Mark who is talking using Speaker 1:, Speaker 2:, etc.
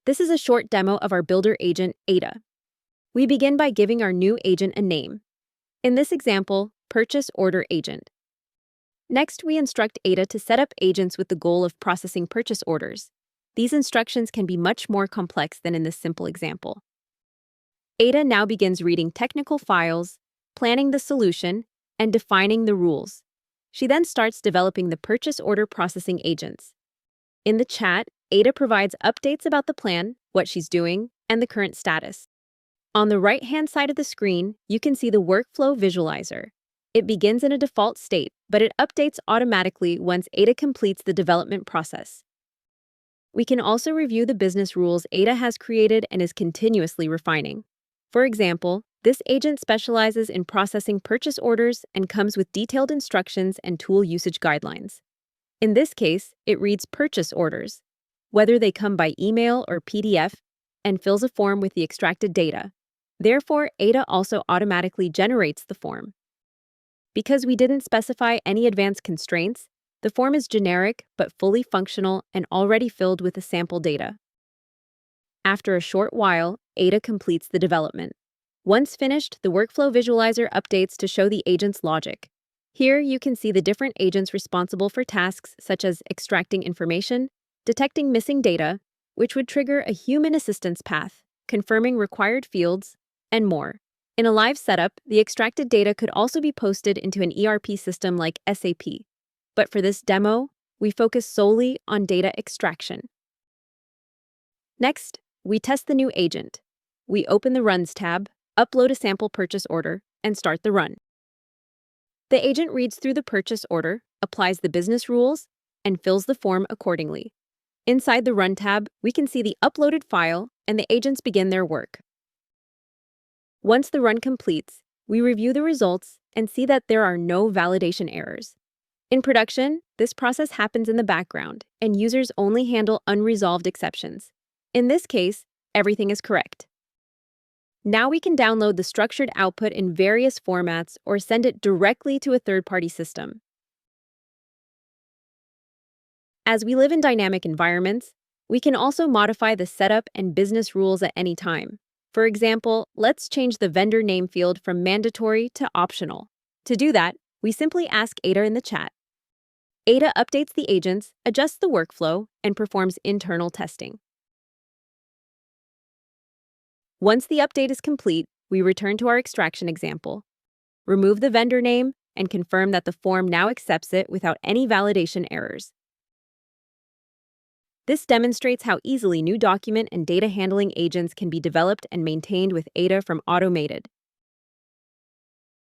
Speaker 1: This is a short demo of our builder agent, Ada. We begin by giving our new agent a name. In this example, Purchase Order Agent. Next, we instruct Ada to set up agents with the goal of processing purchase orders. These instructions can be much more complex than in this simple example. Ada now begins reading technical files, planning the solution, and defining the rules. She then starts developing the purchase order processing agents. In the chat, Ada provides updates about the plan, what she's doing, and the current status. On the right-hand side of the screen, you can see the workflow visualizer. It begins in a default state, but it updates automatically once Ada completes the development process. We can also review the business rules Ada has created and is continuously refining. For example, this agent specializes in processing purchase orders and comes with detailed instructions and tool usage guidelines. In this case, it reads purchase orders, whether they come by email or PDF, and fills a form with the extracted data. Therefore, Ada also automatically generates the form. Because we didn't specify any advanced constraints, the form is generic but fully functional and already filled with the sample data. After a short while, Ada completes the development. Once finished, the workflow visualizer updates to show the agent's logic. Here, you can see the different agents responsible for tasks such as extracting information, detecting missing data, which would trigger a human assistance path, confirming required fields, and more. In a live setup, the extracted data could also be posted into an ERP system like SAP. But for this demo, we focus solely on data extraction. Next, we test the new agent. We open the Runs tab, upload a sample purchase order, and start the run. The agent reads through the purchase order, applies the business rules, and fills the form accordingly. Inside the Run tab, we can see the uploaded file, and the agents begin their work. Once the run completes, we review the results and see that there are no validation errors. In production, this process happens in the background, and users only handle unresolved exceptions. In this case, everything is correct. Now we can download the structured output in various formats or send it directly to a third-party system. As we live in dynamic environments, we can also modify the setup and business rules at any time. For example, let's change the vendor name field from mandatory to optional. To do that, we simply ask Ada in the chat. Ada updates the agents, adjusts the workflow, and performs internal testing. Once the update is complete, we return to our extraction example, remove the vendor name, and confirm that the form now accepts it without any validation errors. This demonstrates how easily new document and data handling agents can be developed and maintained with Ada from AUTOMAITED.